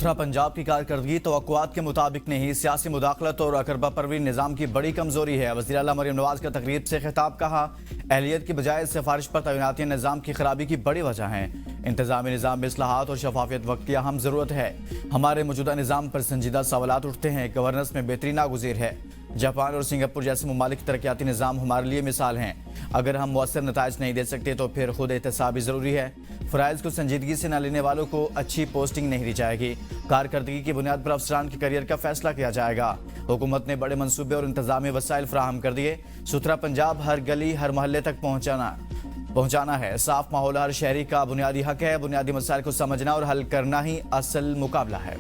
सुथरा पंजाब की कारकर्दगी तवक्कुआत के मुताबिक नहीं, सियासी मुदाखलत और अकरबा परवीन निज़ाम की बड़ी कमजोरी है। वज़ीर आला मरियम नवाज का तकरीब से खिताब, कहा अहलियत की बजाय सिफारिश पर तैनाती निज़ाम की खराबी की बड़ी वजह है। इंतजामी निज़ाम में इस्लाहात और शफाफियत वक्त की अहम ज़रूरत है। हमारे मौजूदा निज़ाम पर संजीदा सवालात उठते हैं। गवर्नेंस में बेहतरी नागुज़ीर है। जापान और सिंगापुर जैसे ममालिक तरक्याती निज़ाम हमारे लिए मिसाल हैं। अगर हम मौसर नताइज नहीं दे सकते तो फिर खुद एहतसाबी ज़रूरी है। फ़राइज़ को संजीदगी से न लेने वालों को अच्छी पोस्टिंग नहीं दी जाएगी। कारकर्दगी की बुनियाद पर अफसरान के करियर का फैसला किया जाएगा। हुकूमत ने बड़े मनसूबे और इंतजामी वसाइल फराहम कर दिए। सुथरा पंजाब हर गली हर मोहल्ले तक पहुँचाना है। साफ माहौल हर शहरी का बुनियादी हक है। बुनियादी मसाइल को समझना और हल करना ही असल मुकाबला है।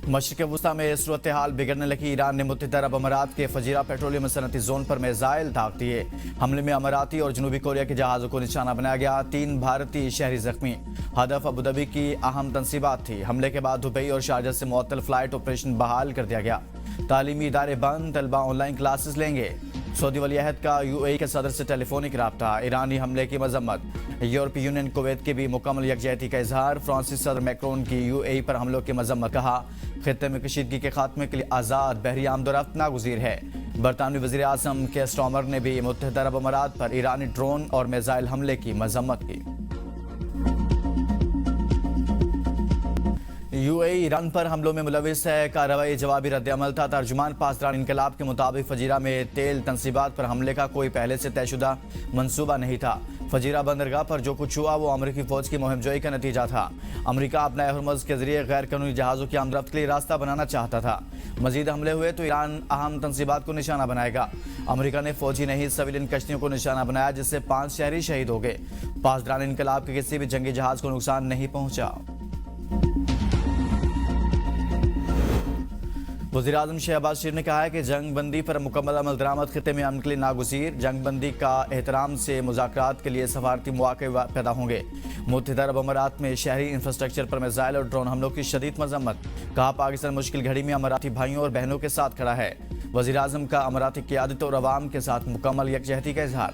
मशरिक़ वुस्ता में सूरत हाल बिगड़ने लगी। ईरान ने मुत्तहिदा अरब अमारात के फजीरा पेट्रोलियम सनती जोन पर मिसाइल दाग दिए। हमले में अमाराती और जनूबी कोरिया के जहाज़ों को निशाना बनाया गया। 3 भारतीय शहरी जख्मी। हदफ अबूधाबी की अहम तनसीबात थी। हमले के बाद दुबई और शारजा से मुअत्तल फ्लाइट ऑपरेशन बहाल कर दिया गया। तालीमी इदारे बंद, तलबा ऑनलाइन क्लासेस लेंगे। सऊदी वलीअहद का यूएई के सदर से टेलीफोनिक राब्ता। ईरानी हमले की मजम्मत। यूरोपीय यूनियन कुवैत की भी मुकम्मल यकजहती का इजहार। फ्रांसीसी सदर मैक्रोन की यूएई पर हमलों की मजम्मत। कहा खित्ते में कशीदगी के खात्मे के लिए आज़ाद बहरी आमदोरफ्त नागुज़ीर है। बरतानवी वज़ीर आज़म के स्टॉमर ने भी मुत्तहिदा अरब अमारात पर ईरानी ड्रोन और मिसाइल हमले की मजम्मत की। यूएई ईरान पर हमलों में मुलविस है। कार्रवाई जवाबी रद्द-ए-अमल था। तर्जुमान पासदार इनकलाब के मुताबिक फजीरा में तेल तनसीबात पर हमले का कोई पहले से तयशुदा मंसूबा नहीं था। फजीरा बंदरगाह पर जो कुछ हुआ वो अमरीकी फौज की मुहिमजोई का नतीजा था। अमरीका अपना हरमुज़ के जरिए गैर कानूनी जहाज़ों की आमदरफ्त के लिए रास्ता बनाना चाहता था। मजीद हमले हुए तो ईरान अहम तनसीबात को निशाना बनाएगा। अमरीका ने फौजी नहीं सिविलियन कश्तियों को निशाना बनाया, जिससे 5 शहरी शहीद हो गए। पासदार इनकलाब के किसी भी जंगी जहाज़ को नुकसान नहीं पहुंचा। वज़ीर आज़म शहबाज शरीफ ने कहा है कि जंग बंदी पर मुकम्मल अमल दरामद खित्ते में अमन के लिए नागुज़ीर। जंग बंदी का एहतराम से मुज़ाकरात के लिए सफारती मौक़े पैदा होंगे। मुत्तहिदा अरब अमारात में शहरी इंफ्रास्ट्रक्चर पर मिसाइल और ड्रोन हमलों की शदीद मजम्मत। कहा पाकिस्तान मुश्किल घड़ी में अमाराती भाइयों और बहनों के साथ खड़ा है। वज़ीर आज़म का अमाराती क़यादत और अवाम के साथ मुकम्मल यकजहती का इजहार।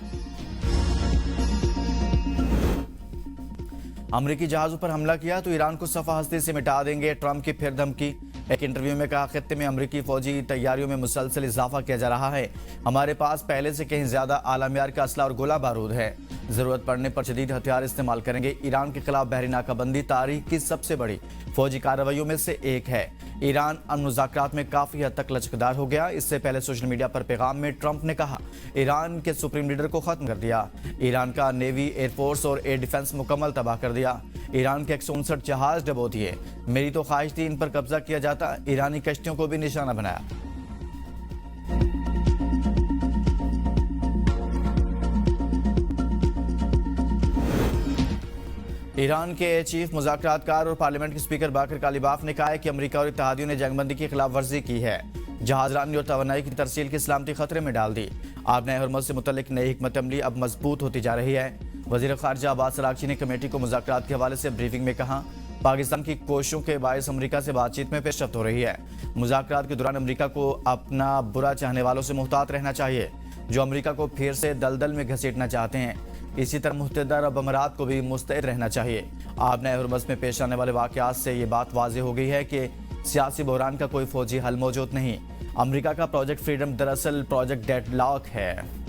अमरीकी जहाज़ों पर हमला किया तो ईरान को सफ़ा हस्ती से मिटा देंगे। ट्रंप की फिर धमकी। एक इंटरव्यू में कहा खित्ते में अमरीकी फौजी तैयारियों में मुसलसल इजाफा किया जा रहा है। हमारे पास पहले से कहीं ज्यादा आला मियार का असला और गोला बारूद है। जरूरत पड़ने पर शदीद हथियार इस्तेमाल करेंगे। ईरान के खिलाफ बहरी नाकाबंदी तारीख की सबसे बड़ी फौजी कार्रवाइयों में से एक है। ईरान मुज़ाकरात में काफी हद तक लचकदार हो गया। इससे पहले सोशल मीडिया पर पैगाम में ट्रंप ने कहा ईरान के सुप्रीम लीडर को खत्म कर दिया। ईरान का नेवी, एयरफोर्स और एयर डिफेंस मुकम्मल तबाह कर दिया। ईरान के 159 जहाज डबो दिए। मेरी तो ख्वाहिश थी इन पर कब्जा किया जाता। ईरानी कश्तियों को भी निशाना बनाया। ईरान के चीफ मुज़ाकरातकार और पार्लियामेंट के स्पीकर बाकर कालिबाफ ने कहा है कि अमेरिका और इत्तेहादियों ने जंगबंदी की खिलाफ वर्जी की है। जहाजरानी और तवानाई की तरसील की सलामती खतरे में डाल दी। आबनाए हरमुज़ से मुतल्लिक नई हिकमत अमली अब मजबूत होती जा रही है। वज़ीर ख़ारिजा अब्बास अराग़ची ने कमेटी को मुज़ाकरात के हवाले से ब्रीफिंग में कहा पाकिस्तान की कोशिशों के बायस अमेरिका से बातचीत में पेशरफ्त हो रही है। मुज़ाकरात के दौरान अमेरिका को अपना बुरा चाहने वालों से मुहतात रहना चाहिए जो अमेरिका को फिर से दलदल में घसीटना चाहते हैं। इसी तरह मुत्तहिदा अरब अमारात को भी मुस्तैद रहना चाहिए। आबनाए हरमुज़ में पेश आने वाले वाक़यात से ये बात वाज़ेह हो गई है कि सियासी बहरान का कोई फौजी हल मौजूद नहीं। अमेरिका का प्रोजेक्ट फ्रीडम दरअसल प्रोजेक्ट डेडलॉक है।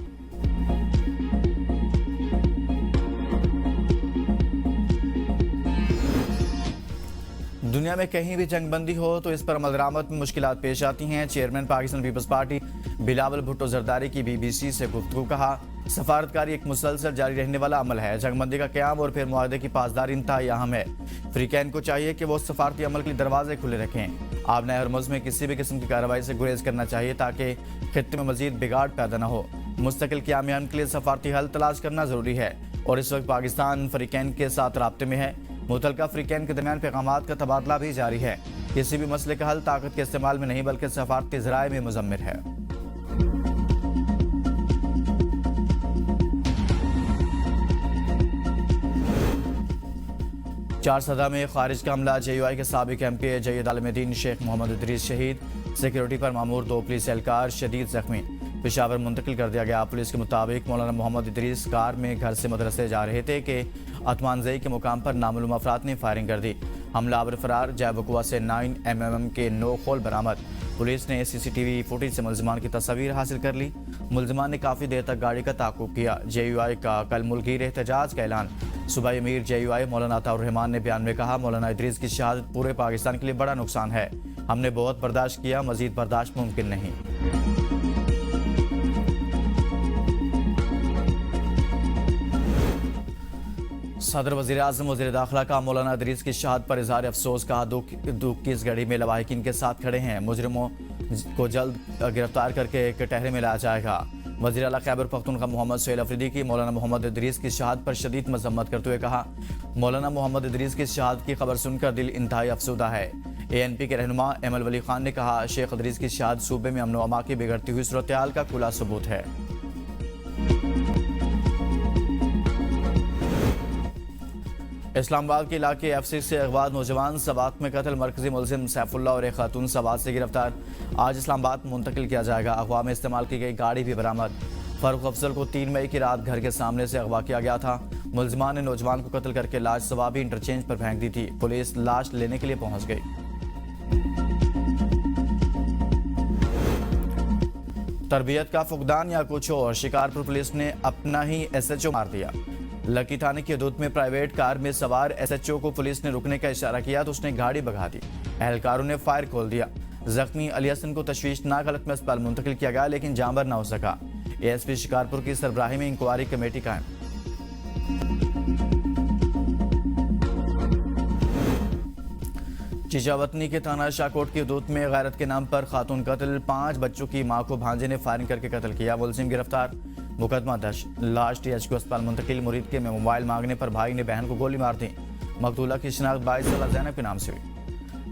दुनिया में कहीं भी जंगबंदी हो तो इस पर अमल दरामद में मुश्किलात पेश आती हैं। Chairman Pakistan peoples party Bilawal Bhutto Zardari की बीबीसी से गुफ्तगू। कहा सफारतकारी एक मुसलसल जारी रहने वाला अमल है। जंगबंदी का क़याम और फिर मुआहदे की पासदारी इंतहाई अहम है। अफ्रीकैन को चाहिए कि वो सफारती अमल के लिए दरवाजे खुले रखें। आबनाए हरमुज़ में किसी भी किस्म की कार्रवाई से गुरेज करना चाहिए ताकि खित्ते में मजीद बिगाड़ पैदा न हो। मुस्तकिल क़याम के लिए सफारती हल तलाश करना ज़रूरी है और इस वक्त पाकिस्तान अफ्रीकैन के साथ राब्ते में है। मुतल्लिका अफ्रीकैन के दरमियान पैगामात का तबादला भी जारी है। किसी भी मसले का हल ताकत के इस्तेमाल में नहीं बल्कि सफारती ज़राए में मुज़म्मिर है। चारसदा में खारिज का हमला। JUI के साबिक MP जयद आलमदीन शेख मोहम्मद इदरीस शहीद। सिक्योरिटी पर मामूर 2 पुलिस एहलकार शदीद जख्मी। पेशावर मुंतकिल कर दिया गया। पुलिस के मुताबिक मौलाना मोहम्मद इदरीस कार में घर से मदरसे जा रहे थे कि अतमानजई के मुकाम पर नामालूम अफराद ने फायरिंग कर दी। हमलावर फरार। जैबकुआ से 9mm के 9 खोल बरामद। पुलिस ने CCTV फुटेज से मुलजमान की तस्वीर हासिल कर ली। मुलजमान ने काफ़ी देर तक गाड़ी का ताक़ुब किया। JUI का कल मुल्की एहतजाज का ऐलान। सूबाई अमीर JUI मौलाना अताउर रहमान ने बयान में कहा, मौलाना इदरीस की शहादत पूरे पाकिस्तान के लिए बड़ा नुकसान है। हमने बहुत बर्दाश्त किया, मजीद बर्दाश्त मुमकिन नहीं। सदर वज़ीर आज़म वज़ीर दाखिला का मौलाना इदरीस की शहादत पर इज़हार अफसोस। कहा, दुख की इस घड़ी में लवाहिकीन के साथ खड़े हैं। मुजरिमों को जल्द गिरफ्तार करके कटहरे में लाया जाएगा। वज़ीर आला खैबर पख्तूनख्वा मोहम्मद सुहेल अफरीदी की मौलाना मोहम्मद इदरीस की शहादत पर शदीद मजम्मत करते हुए कहा, मौलाना मोहम्मद इदरीस की शहादत की खबर सुनकर दिल इंतहाई अफसुदा है। ANP के रहनुमा एमल वली खान ने कहा, शेख इदरीस की शहादत सूबे में अमन व अमा की बिगड़ती हुई सूरत हाल का खुला सबूत है। इस्लामाबाद के इलाके F6 से अगवा नौजवान सवात में कत्ल। मरकजी मुलजिम सैफुल्ला और एक खातून सवात से गिरफ्तार। आज इस्लामाबाद मुंतकिल किया जाएगा। अगवा में इस्तेमाल की गई गाड़ी भी बरामद। फारूक अफजल को 3 मई की रात घर के सामने से अगवा किया गया था। मुलजमान ने नौजवान को कत्ल करके लाश सवाबी इंटरचेंज पर फेंक दी थी। पुलिस लाश लेने के लिए पहुंच गई। तरबियत का फुकदान या कुछ और, शिकारपुर पुलिस ने अपना ही SHO मार दिया। लकी थाने की हदूद में प्राइवेट कार में सवार SHO को पुलिस ने रुकने का इशारा किया तो उसने गाड़ी भगा दी। एहलकारों ने फायर खोल दिया। जख्मी अली हसन को तशवीशनाक हालत में अस्पताल मुंतकिल किया गया, लेकिन जानबर न हो सका। ASP शिकारपुर की सरबराही में इंक्वायरी कमेटी कायम। चीचावतनी के थाना शाहकोट की हदूद में गैरत के नाम पर खातून कत्ल। 5 बच्चों की मां को भांजे ने फायरिंग करके कत्ल किया। मुलजिम गिरफ्तार। मुकदमा दर्ज। लाश THQ अस्पताल मुंतकिल। मुरीद के में मोबाइल मांगने पर भाई ने बहन को गोली मार दी। मकतूला की शिनाख्त 22 साला ज़ैनब के नाम से हुई।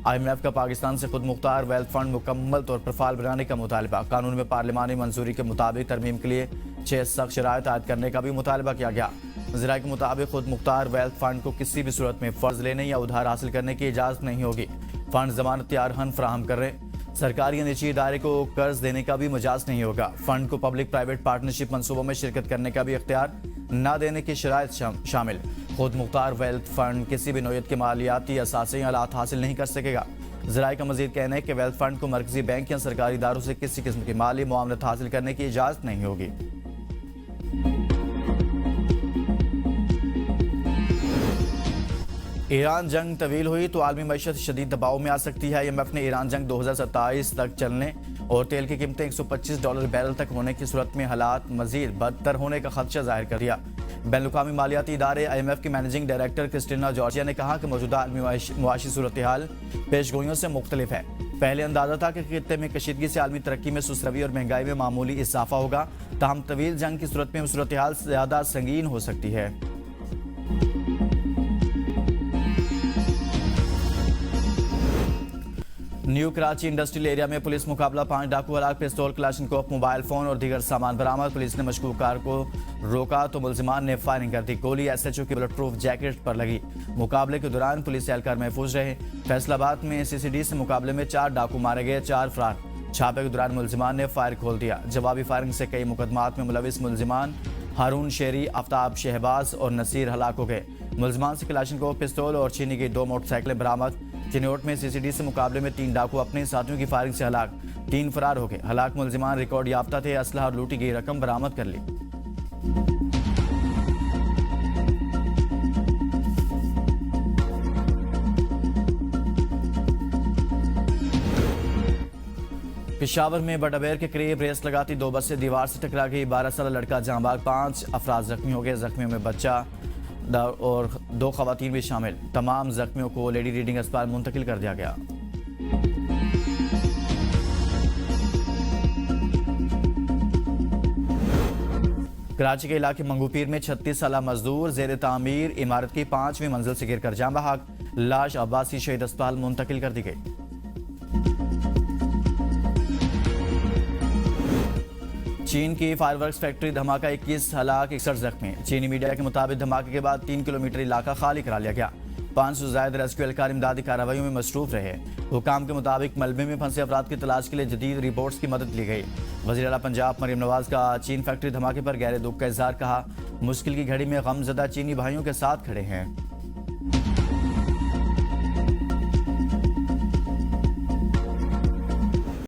IMF का पाकिस्तान से खुद मुख्तार वेल्थ फंड मुकम्मल तौर पर फाल बनाने का मुतालबा। कानून में पार्लिमानी मंजूरी के मुताबिक तरमीम के लिए 6 सख्त शराइत आयद करने का भी मुतालबा किया गया। ज़राए के मुताबिक खुद मुख्तार वेल्थ फंड को किसी भी सूरत में फ़र्ज लेने या उधार हासिल करने की इजाज़त नहीं होगी। फंड जमानत यारहन फराहम कर रहे। सरकारी या निजी इदारे को कर्ज देने का भी मजाज नहीं होगा। फंड को पब्लिक प्राइवेट पार्टनरशिप मंसूबों में शिरकत करने का भी इख्तियार न देने की शराइत शामिल। खुद मुख्तार वेल्थ फंड किसी भी नौयत के मालियाती असासे आलात हासिल नहीं कर सकेगा। ज़राए का मजीद कहना है कि वेल्थ फंड को मरकजी बैंक या सरकारी इदारों से किसी किस्म की माली मुआवनत हासिल करने की इजाज़त नहीं होगी। ईरान जंग तवील हुई तो आलमी मईशत शदीद दबाव में आ सकती है। IMF ने ईरान जंग 2027 तक चलने और तेल की कीमतें $125 बैरल तक होने की सूरत में हालात मजीद बदतर होने का खदशा जाहिर कर दिया। बैनुल-अक़वामी मालियाती इदारे IMF की मैनेजिंग डायरेक्टर क्रिस्टिना जॉर्जिया ने कहा कि मौजूदा आलमी मुआशी सूरत हाल पेशगोइयों से मुख्तलिफ है। पहले अंदाजा था कि खित्ते में कशीदगी से आलमी तरक्की में सुसरवी और महंगाई में मामूली इजाफा होगा, ताहम तवील जंग की सूरत में सूरत हाल ज़्यादा संगीन हो सकती है। न्यू कराची इंडस्ट्रियल एरिया में पुलिस मुकाबला। 5 डाकू हलाक। पिस्तौल, क्लाशनकोफ, मोबाइल फोन और दीगर सामान बरामद। पुलिस ने मशकूक कार को रोका तो मुलजिमान ने फायरिंग कर दी। गोली SHO की बुलेट प्रूफ जैकेट पर लगी। मुकाबले के दौरान पुलिस एहलकार महफूज रहे। फैसलाबाद में CCD से मुकाबले में 4 डाकू मारे गए, 4 फरार। छापे के दौरान मुलजिमान ने फायर खोल दिया। जवाबी फायरिंग से कई मुकदमात में मुलविस मुलजिमान हारून शेरी, आफ्ताब शहबाज और नसीर हलाक हो गए। मुलजिमान से क्लाशनकोफ, पिस्तौल और छीनी गई 2 मोटरसाइकिलें बरामद। चिन्नौट में CCD से मुकाबले में 3 डाकू अपने साथियों की फायरिंग से हलाक, 3 फरार हो गए। हलाक मुलजिमान रिकॉर्ड याफ्ता थे। असलहा और लूटी गई रकम बरामद कर ली। पेशावर में बटाबेर के करीब रेस लगाती 2 बसें दीवार से टकरा गई। 12 साल लड़का जहांबाग। 5 अफराद जख्मी हो गए। जख्मियों में बच्चा और 2 खवातीन भी शामिल। तमाम जख्मियों को लेडी रीडिंग अस्पताल मुंतकिल कर दिया गया। कराची के इलाके मंगूपीर में 36 साला मजदूर जेर तामीर इमारत की 5वीं मंजिल से गिरकर जान बहक। लाश अब्बासी शहीद अस्पताल मुंतकिल कर दी गई। चीन की फायरवर्क्स फैक्ट्री धमाका, 21 हलाक 61 जख्मी। चीनी मीडिया के मुताबिक धमाके के बाद 3 किलोमीटर इलाका खाली करा लिया गया। 500 से ज्यादा रेस्क्यू एहलकार इमदादी कार्रवाइयों में मसरूफ रहे। हुकाम के मुताबिक मलबे में फंसे अफराद की तलाश के लिए जदीद रिपोर्ट्स की मदद ली गई। वज़ीर आला पंजाब मरियम नवाज का चीन फैक्ट्री धमाके पर गहरे दुख का इजहार, कहा मुश्किल की घड़ी में गमज़दा चीनी भाइयों के साथ खड़े हैं।